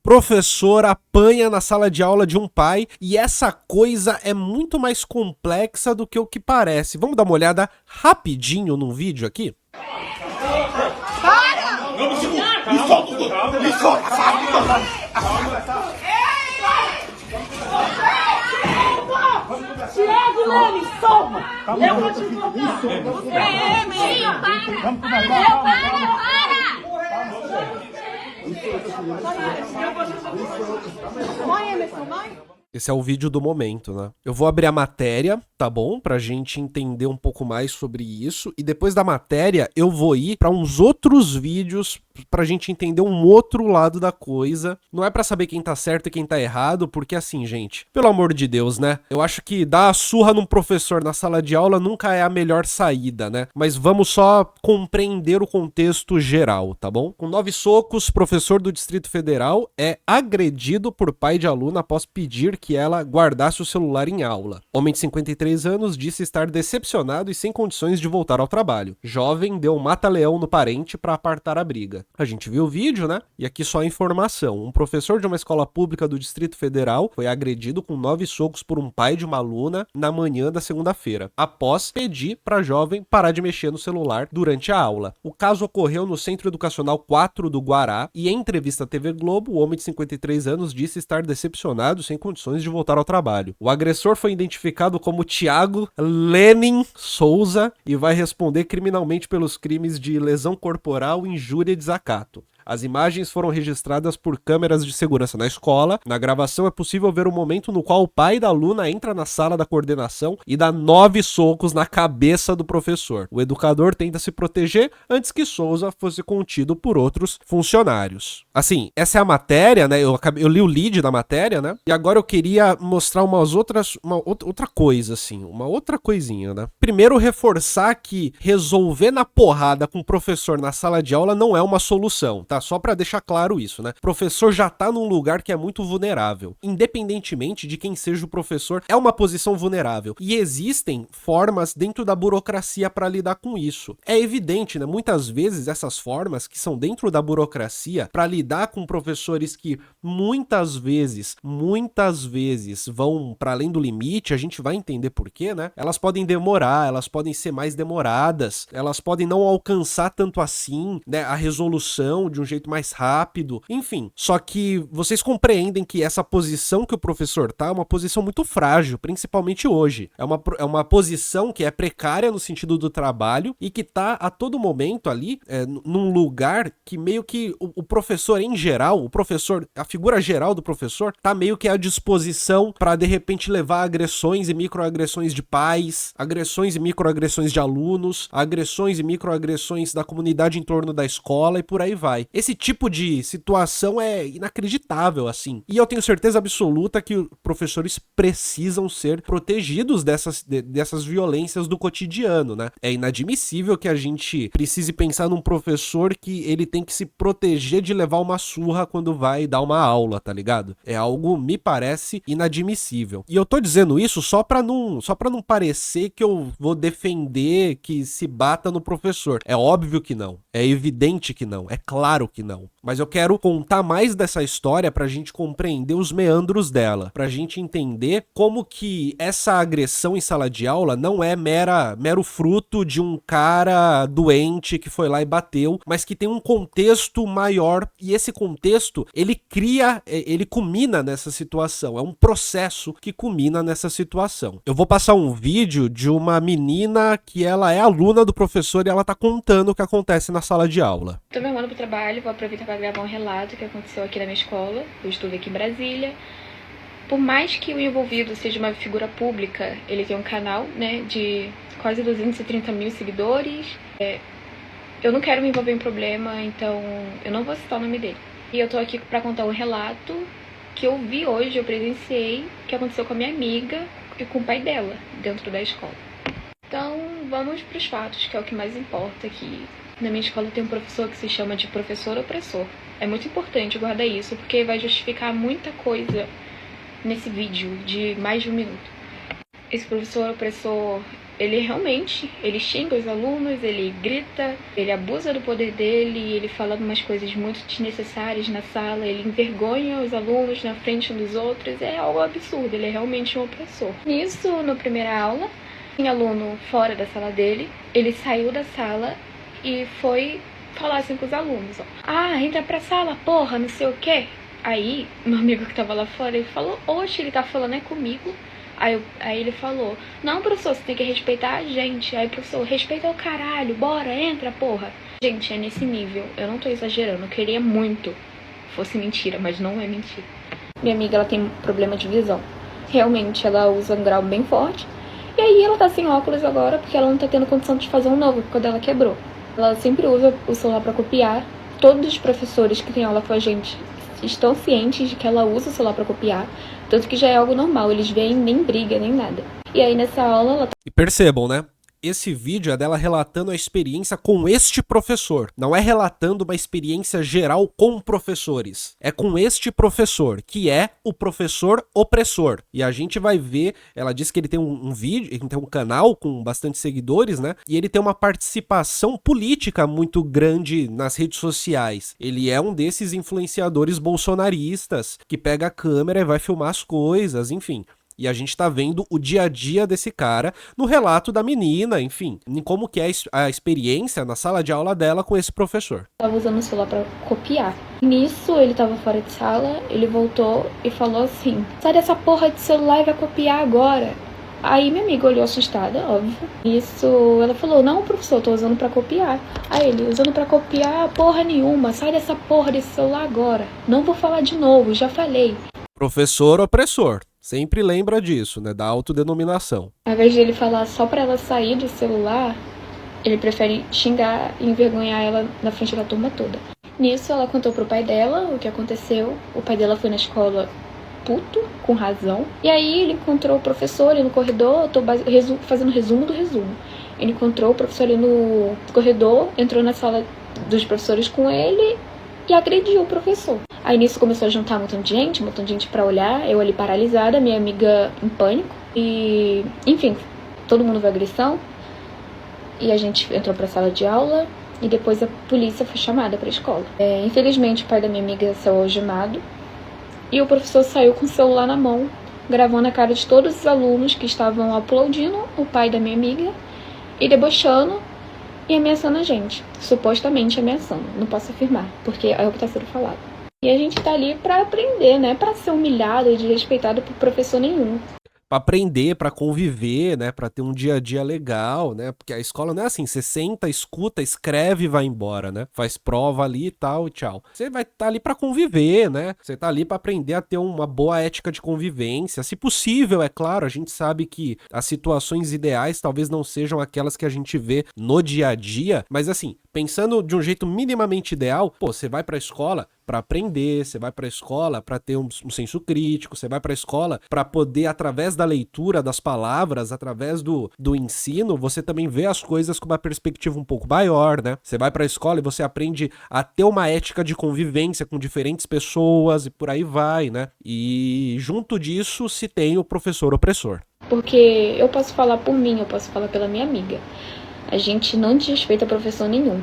Professor apanha na sala de aula de um pai e essa coisa é muito mais complexa do que o que parece. Vamos dar uma olhada rapidinho num vídeo aqui? Para! Não me segura! Me solta! Me solta! Tiago, Leme, solta! Eu vou te contar! Para! Mãe, Emerson, mãe? Esse é o vídeo do momento, né? Eu vou abrir a matéria, tá bom? Pra gente entender um pouco mais sobre isso. E depois da matéria, eu vou ir pra uns outros vídeos pra gente entender um outro lado da coisa. Não é pra saber quem tá certo e quem tá errado, porque assim, gente, pelo amor de Deus, né? Eu acho que dar a surra num professor na sala de aula nunca é a melhor saída, né? Mas vamos só compreender o contexto geral, tá bom? Com 9 socos, professor do Distrito Federal é agredido por pai de aluna após pedir que ela guardasse o celular em aula. Homem de 53 anos disse estar decepcionado e sem condições de voltar ao trabalho. Jovem deu um mata-leão no parente para apartar a briga. A gente viu o vídeo, né? E aqui só a informação. Um professor de uma escola pública do Distrito Federal foi agredido com 9 socos por um pai de uma aluna na manhã da segunda-feira, após pedir para a jovem parar de mexer no celular durante a aula. O caso ocorreu no Centro Educacional 4 do Guará e em entrevista à TV Globo, o homem de 53 anos disse estar decepcionado sem condições de voltar ao trabalho. O agressor foi identificado como Thiago Lenin Souza e vai responder criminalmente pelos crimes de lesão corporal, injúria e desacato. As imagens foram registradas por câmeras de segurança na escola. Na gravação é possível ver o momento no qual o pai da aluna entra na sala da coordenação e dá 9 socos na cabeça do professor. O educador tenta se proteger antes que Souza fosse contido por outros funcionários. Assim, essa é a matéria, né? Eu li o lead da matéria, né? E agora eu queria mostrar uma outra coisa, assim, uma outra coisinha, né? Primeiro, reforçar que resolver na porrada com o professor na sala de aula não é uma solução, tá? Só pra deixar claro isso, né? O professor já tá num lugar que é muito vulnerável. Independentemente de quem seja o professor, é uma posição vulnerável. E existem formas dentro da burocracia pra lidar com isso. É evidente, né? Muitas vezes essas formas que são dentro da burocracia pra lidar com professores que muitas vezes vão pra além do limite, a gente vai entender por quê, né? Elas podem demorar, elas podem ser mais demoradas, elas podem não alcançar tanto assim, né, a resolução de um jeito mais rápido, enfim. Só que vocês compreendem que essa posição que o professor tá é uma posição muito frágil, principalmente hoje. É uma posição que é precária no sentido do trabalho e que tá a todo momento ali num lugar que meio que o professor em geral, a figura geral do professor tá meio que à disposição para de repente levar agressões e microagressões de pais, agressões e microagressões de alunos, agressões e microagressões da comunidade em torno da escola e por aí vai. Esse tipo de situação é inacreditável, assim. E eu tenho certeza absoluta que professores precisam ser protegidos dessas violências do cotidiano, né? É inadmissível que a gente precise pensar num professor que ele tem que se proteger de levar uma surra quando vai dar uma aula, tá ligado? É algo, me parece, inadmissível. E eu tô dizendo isso só pra não parecer que eu vou defender que se bata no professor. É óbvio que não. É evidente que não. É claro que não. Mas eu quero contar mais dessa história pra gente compreender os meandros dela. Pra gente entender como que essa agressão em sala de aula não é mero fruto de um cara doente que foi lá e bateu, mas que tem um contexto maior e esse contexto, ele culmina nessa situação. É um processo que culmina nessa situação. Eu vou passar um vídeo de uma menina que ela é aluna do professor e ela tá contando o que acontece na sala de aula. Tô me arrumando pro trabalho, vou aproveitar para gravar um relato que aconteceu aqui na minha escola. Eu estudo aqui em Brasília. Por mais que o envolvido seja uma figura pública, ele tem um canal, né, de quase 230 mil seguidores. Eu não quero me envolver em problema, então eu não vou citar o nome dele. E eu tô aqui para contar um relato que eu vi hoje, eu presenciei, que aconteceu com a minha amiga e com o pai dela, dentro da escola. Então, vamos pros fatos, que é o que mais importa aqui. Na minha escola tem um professor que se chama de professor opressor. É muito importante guardar isso, porque vai justificar muita coisa nesse vídeo de mais de 1 minuto. Esse professor opressor, ele realmente, ele xinga os alunos, ele grita, ele abusa do poder dele, ele fala umas coisas muito desnecessárias na sala, ele envergonha os alunos na frente dos outros, é algo absurdo, ele é realmente um opressor. Nisso, na primeira aula, tinha aluno fora da sala dele, ele saiu da sala e foi falar assim com os alunos, ó. Ah, entra pra sala, porra, não sei o quê. Aí, meu amigo que tava lá fora, ele falou, oxe, ele tá falando é comigo. Aí ele falou, não, professor, você tem que respeitar a gente. Aí, professor, respeita o caralho, bora, entra, porra. Gente, é nesse nível, eu não tô exagerando, eu queria muito fosse mentira, mas não é mentira. Minha amiga, ela tem problema de visão. Realmente, ela usa um grau bem forte. E aí, ela tá sem óculos agora, porque ela não tá tendo condição de fazer um novo, porque o dela quebrou. Ela sempre usa o celular pra copiar. Todos os professores que têm aula com a gente estão cientes de que ela usa o celular pra copiar. Tanto que já é algo normal, eles veem nem briga, nem nada. E aí nessa aula ela... E percebam, né? Esse vídeo é dela relatando a experiência com este professor. Não é relatando uma experiência geral com professores. É com este professor, que é o professor opressor. E a gente vai ver, ela disse que ele tem um vídeo, ele tem um canal com bastante seguidores, né? E ele tem uma participação política muito grande nas redes sociais. Ele é um desses influenciadores bolsonaristas que pega a câmera e vai filmar as coisas, enfim. E a gente tá vendo o dia a dia desse cara no relato da menina, enfim, em como que é a experiência na sala de aula dela com esse professor. Tava usando o celular pra copiar. Nisso, ele tava fora de sala, ele voltou e falou assim, sai dessa porra de celular e vai copiar agora. Aí minha amiga olhou assustada, óbvio. Isso, ela falou, não, professor, eu tô usando pra copiar. Aí ele, usando pra copiar porra nenhuma, sai dessa porra desse celular agora. Não vou falar de novo, já falei. Professor opressor. Sempre lembra disso, né? Da autodenominação. Ao invés de ele falar só pra ela sair do celular, ele prefere xingar e envergonhar ela na frente da turma toda. Nisso, ela contou pro pai dela o que aconteceu. O pai dela foi na escola puto, com razão. E aí ele encontrou o professor ali no corredor, tô fazendo resumo do resumo. Ele encontrou o professor ali no corredor, entrou na sala dos professores com ele e agrediu o professor. Aí nisso começou a juntar um montão de gente pra olhar, eu ali paralisada, minha amiga em pânico. E, enfim, todo mundo viu a agressão. E a gente entrou pra sala de aula e depois a polícia foi chamada pra escola. Infelizmente o pai da minha amiga saiu algemado e o professor saiu com o celular na mão, gravando a cara de todos os alunos que estavam aplaudindo o pai da minha amiga e debochando e ameaçando a gente. Supostamente ameaçando, não posso afirmar, porque é o que tá sendo falado. E a gente tá ali pra aprender, né? Pra ser humilhado e desrespeitado por professor nenhum. Pra aprender, pra conviver, né? Pra ter um dia a dia legal, né? Porque a escola não é assim, você senta, escuta, escreve e vai embora, né? Faz prova ali e tal e tchau. Você vai estar ali pra conviver, né? Você tá ali pra aprender a ter uma boa ética de convivência. Se possível, é claro, a gente sabe que as situações ideais talvez não sejam aquelas que a gente vê no dia a dia, mas assim, pensando de um jeito minimamente ideal, pô, você vai pra escola para aprender, você vai para a escola para ter um senso crítico, você vai para a escola para poder, através da leitura das palavras, através do ensino, você também vê as coisas com uma perspectiva um pouco maior, né? Você vai para a escola e você aprende a ter uma ética de convivência com diferentes pessoas e por aí vai, né? E junto disso se tem o professor opressor. Porque eu posso falar por mim, eu posso falar pela minha amiga. A gente não desrespeita professor nenhum.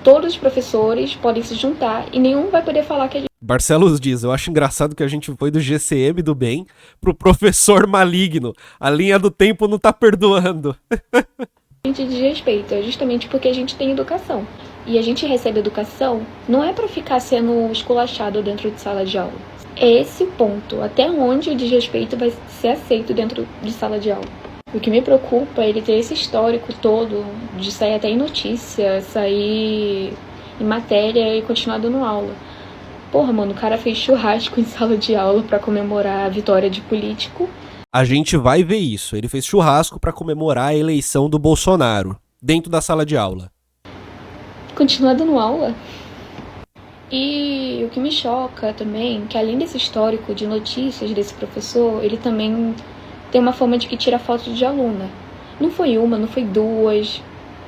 Todos os professores podem se juntar e nenhum vai poder falar que a gente... Barcelos diz, eu acho engraçado que a gente foi do GCM do bem pro professor maligno. A linha do tempo não tá perdoando. A gente desrespeita, justamente porque a gente tem educação. E a gente recebe educação não é pra ficar sendo esculachado dentro de sala de aula. É esse o ponto, até onde o desrespeito vai ser aceito dentro de sala de aula. O que me preocupa é ele ter esse histórico todo de sair até em notícia, sair em matéria e continuar dando aula. Porra, mano, o cara fez churrasco em sala de aula pra comemorar a vitória de político. A gente vai ver isso. Ele fez churrasco pra comemorar a eleição do Bolsonaro, dentro da sala de aula. Continuar dando aula? E o que me choca também, que além desse histórico de notícias desse professor, ele também tem uma forma de que tira foto de aluna. Não foi uma, não foi duas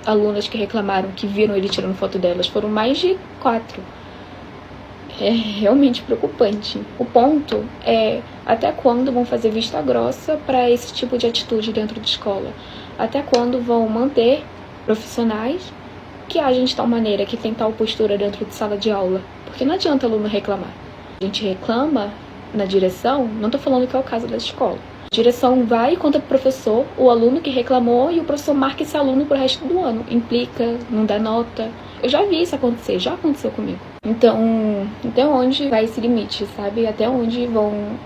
alunas que reclamaram que viram ele tirando foto delas. Foram mais de 4. É realmente preocupante. O ponto é até quando vão fazer vista grossa para esse tipo de atitude dentro de escola. Até quando vão manter profissionais que agem de tal maneira, que tem tal postura dentro de sala de aula? Porque não adianta aluno reclamar. A gente reclama na direção, não estou falando que é o caso da escola. A direção vai e conta pro professor, o aluno que reclamou, e o professor marca esse aluno pro resto do ano. Implica, não dá nota. Eu já vi isso acontecer, já aconteceu comigo. Então, até onde vai esse limite, sabe? Até onde vão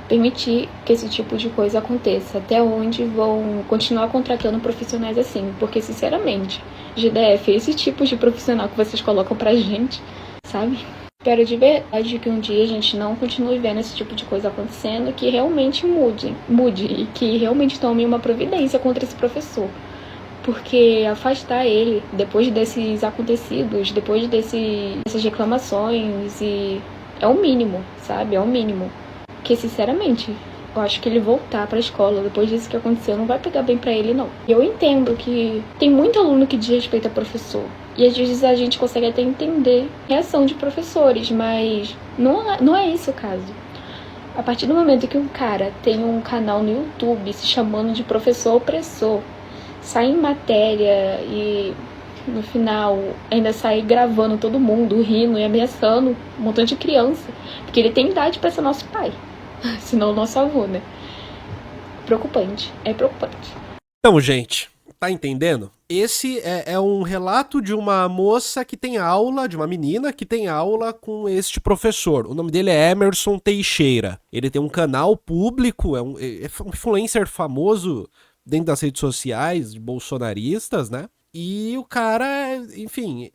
permitir que esse tipo de coisa aconteça? Até onde vão continuar contratando profissionais assim? Porque, sinceramente, GDF, esse tipo de profissional que vocês colocam pra gente, sabe? Espero de verdade que um dia a gente não continue vendo esse tipo de coisa acontecendo, que realmente mude e que realmente tome uma providência contra esse professor. Porque afastar ele depois desses acontecidos, depois dessas reclamações, e é o mínimo, sabe? É o mínimo. Porque, sinceramente, eu acho que ele voltar pra escola depois disso que aconteceu não vai pegar bem pra ele, não. Eu entendo que tem muito aluno que desrespeita professor. E às vezes a gente consegue até entender a reação de professores, mas não é esse o caso. A partir do momento que um cara tem um canal no YouTube se chamando de professor opressor, sai em matéria e no final ainda sai gravando todo mundo, rindo e ameaçando um montão de criança, porque ele tem idade pra ser nosso pai, senão nosso avô, né? Preocupante, é preocupante. Então, gente, tá entendendo? Esse é um relato de uma moça que tem aula, de uma menina que tem aula com este professor. O nome dele é Emerson Teixeira. Ele tem um canal público, é um influencer famoso dentro das redes sociais, de bolsonaristas, né? E o cara, enfim,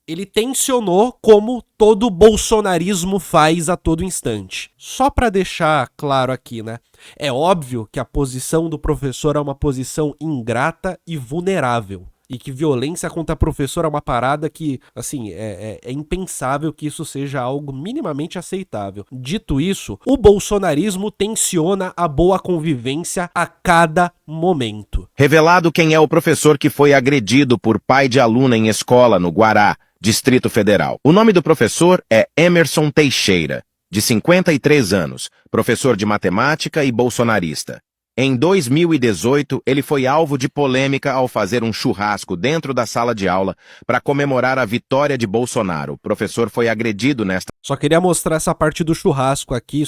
ele tensionou como todo bolsonarismo faz a todo instante. Só pra deixar claro aqui, né? É óbvio que a posição do professor é uma posição ingrata e vulnerável. E que violência contra professor é uma parada que, assim, é impensável que isso seja algo minimamente aceitável. Dito isso, o bolsonarismo tensiona a boa convivência a cada momento. Revelado quem é o professor que foi agredido por pai de aluna em escola no Guará, Distrito Federal. O nome do professor é Emerson Teixeira, de 53 anos, professor de matemática e bolsonarista. Em 2018, ele foi alvo de polêmica ao fazer um churrasco dentro da sala de aula para comemorar a vitória de Bolsonaro. O professor foi agredido nesta... Só queria mostrar essa parte do churrasco aqui,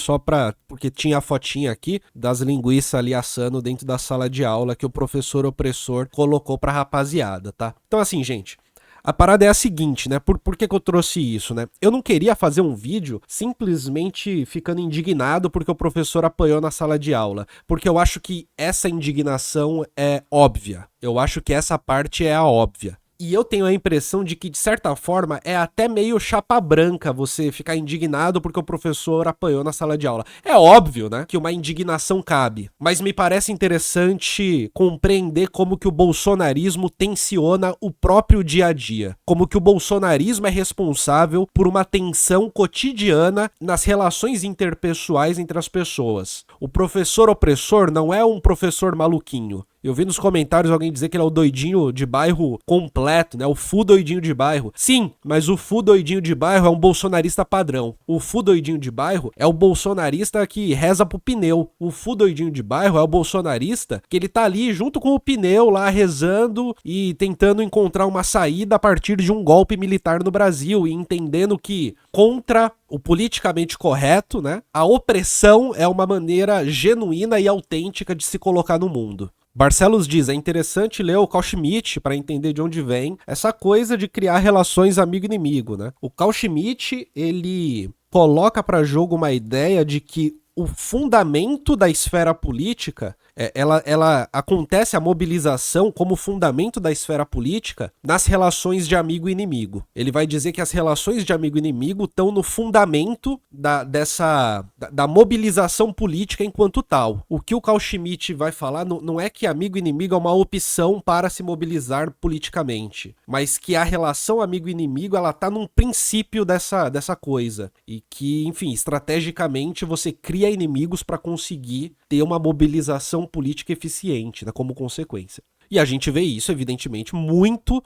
porque tinha a fotinha aqui das linguiças ali assando dentro da sala de aula que o professor opressor colocou pra rapaziada, tá? Então assim, gente, a parada é a seguinte, né? Por que eu trouxe isso, né? Eu não queria fazer um vídeo simplesmente ficando indignado porque o professor apanhou na sala de aula. Porque eu acho que essa indignação é óbvia. Eu acho que essa parte é a óbvia. E eu tenho a impressão de que, de certa forma, é até meio chapa branca você ficar indignado porque o professor apanhou na sala de aula. É óbvio, né, que uma indignação cabe, mas me parece interessante compreender como que o bolsonarismo tensiona o próprio dia a dia. Como que o bolsonarismo é responsável por uma tensão cotidiana nas relações interpessoais entre as pessoas. O professor opressor não é um professor maluquinho. Eu vi nos comentários alguém dizer que ele é o doidinho de bairro completo, né? O fu doidinho de bairro. Sim, mas o fu doidinho de bairro é um bolsonarista padrão. O fu doidinho de bairro é o bolsonarista que reza pro pneu. O fu doidinho de bairro é o bolsonarista que ele tá ali junto com o pneu lá rezando e tentando encontrar uma saída a partir de um golpe militar no Brasil e entendendo que contra o politicamente correto, né? A opressão é uma maneira genuína e autêntica de se colocar no mundo. Barcelos diz, é interessante ler o Carl Schmitt para entender de onde vem essa coisa de criar relações amigo-inimigo, né? O Carl Schmitt, ele coloca para jogo uma ideia de que o fundamento da esfera política, ela acontece a mobilização como fundamento da esfera política nas relações de amigo e inimigo. Ele vai dizer que as relações de amigo e inimigo estão no fundamento da mobilização política enquanto tal. O que o Carl Schmitt vai falar não é que amigo e inimigo é uma opção para se mobilizar politicamente, mas que a relação amigo e inimigo ela tá num princípio dessa coisa. E que, enfim, estrategicamente você cria inimigos para conseguir ter uma mobilização política eficiente, né, como consequência. E a gente vê isso, evidentemente, muito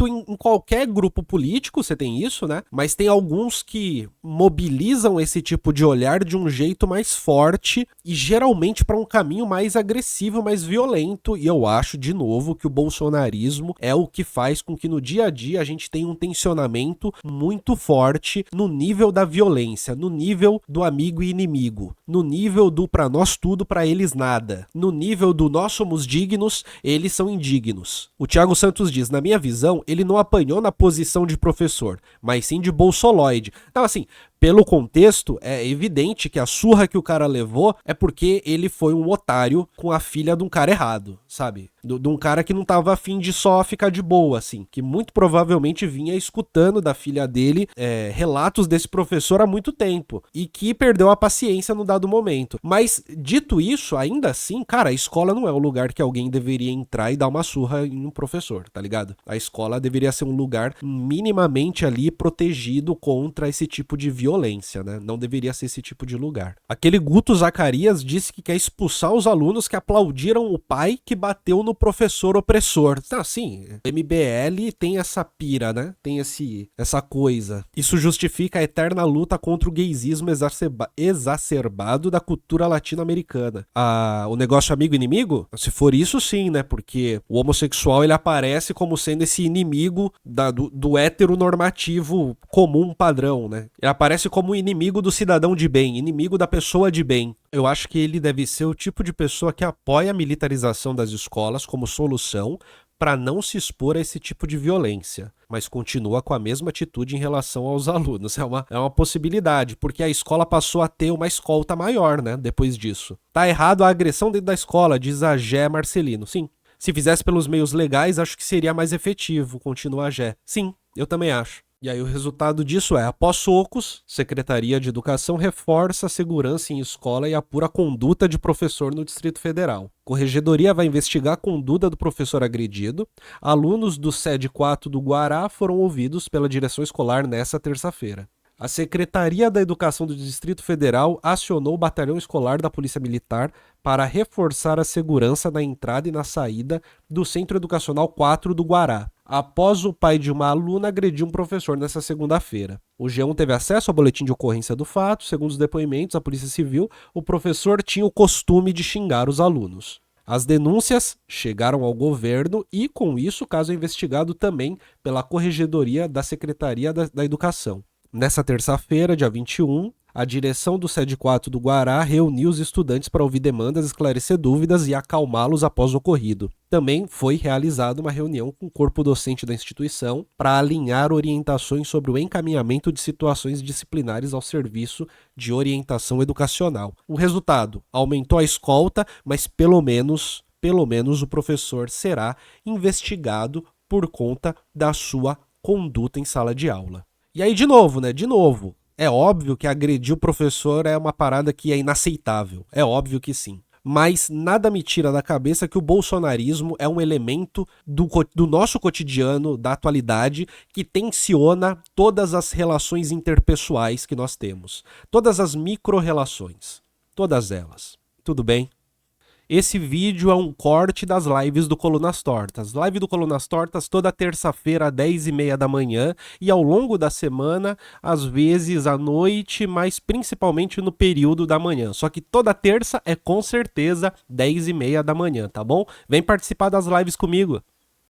em qualquer grupo político, você tem isso, né? Mas tem alguns que mobilizam esse tipo de olhar de um jeito mais forte e geralmente para um caminho mais agressivo, mais violento. E eu acho, de novo, que o bolsonarismo é o que faz com que no dia a dia a gente tenha um tensionamento muito forte no nível da violência, no nível do amigo e inimigo, no nível do pra nós tudo, pra eles nada, no nível do nós somos dignos, eles são indignos. O Thiago Santos diz, na minha visão, ele não apanhou na posição de professor, mas sim de bolsoloide. Então, assim, pelo contexto, é evidente que a surra que o cara levou é porque ele foi um otário com a filha de um cara errado, sabe? De um cara que não tava afim de só ficar de boa, assim. Que muito provavelmente vinha escutando da filha dele relatos desse professor há muito tempo. E que perdeu a paciência no dado momento. Mas, dito isso, ainda assim, cara, a escola não é o lugar que alguém deveria entrar e dar uma surra em um professor, tá ligado? A escola deveria ser um lugar minimamente ali protegido contra esse tipo de violência, né? Não deveria ser esse tipo de lugar. Aquele Guto Zacarias disse que quer expulsar os alunos que aplaudiram o pai que bateu no professor opressor. Então, assim, MBL tem essa pira, né? Tem essa coisa. Isso justifica a eterna luta contra o gaysismo exacerbado da cultura latino-americana. O negócio amigo-inimigo? Se for isso, sim, né? Porque o homossexual, ele aparece como sendo esse inimigo do heteronormativo comum padrão, né? Ele aparece como inimigo do cidadão de bem, inimigo da pessoa de bem. Eu acho que ele deve ser o tipo de pessoa que apoia a militarização das escolas como solução para não se expor a esse tipo de violência, mas continua com a mesma atitude em relação aos alunos. É uma possibilidade, porque a escola passou a ter uma escolta maior, né, depois disso. Tá errado a agressão dentro da escola, diz a Gé Marcelino. Sim, se fizesse pelos meios legais, acho que seria mais efetivo, continua a Gé. Sim, eu também acho. E aí o resultado disso é, após socos, Secretaria de Educação reforça a segurança em escola e apura a conduta de professor no Distrito Federal. Corregedoria vai investigar a conduta do professor agredido. Alunos do SED 4 do Guará foram ouvidos pela direção escolar nesta terça-feira. A Secretaria da Educação do Distrito Federal acionou o batalhão escolar da Polícia Militar para reforçar a segurança na entrada e na saída do Centro Educacional 4 do Guará, após o pai de uma aluna agredir um professor nesta segunda-feira. O G1 teve acesso ao boletim de ocorrência do fato. Segundo os depoimentos da Polícia Civil, o professor tinha o costume de xingar os alunos. As denúncias chegaram ao governo e, com isso, o caso é investigado também pela Corregedoria da Secretaria da Educação. Nessa terça-feira, dia 21, a direção do SED 4 do Guará reuniu os estudantes para ouvir demandas, esclarecer dúvidas e acalmá-los após o ocorrido. Também foi realizada uma reunião com o corpo docente da instituição para alinhar orientações sobre o encaminhamento de situações disciplinares ao serviço de orientação educacional. O resultado, aumentou a escolta, mas pelo menos o professor será investigado por conta da sua conduta em sala de aula. E aí, de novo, é óbvio que agredir o professor é uma parada que é inaceitável. É óbvio que sim. Mas nada me tira da cabeça que o bolsonarismo é um elemento do nosso cotidiano, da atualidade, que tensiona todas as relações interpessoais que nós temos. Todas as micro-relações. Todas elas. Tudo bem? Esse vídeo é um corte das lives do Colunas Tortas. Live do Colunas Tortas toda terça-feira às 10h30 da manhã e ao longo da semana, às vezes à noite, mas principalmente no período da manhã. Só que toda terça é com certeza 10h30 da manhã, tá bom? Vem participar das lives comigo.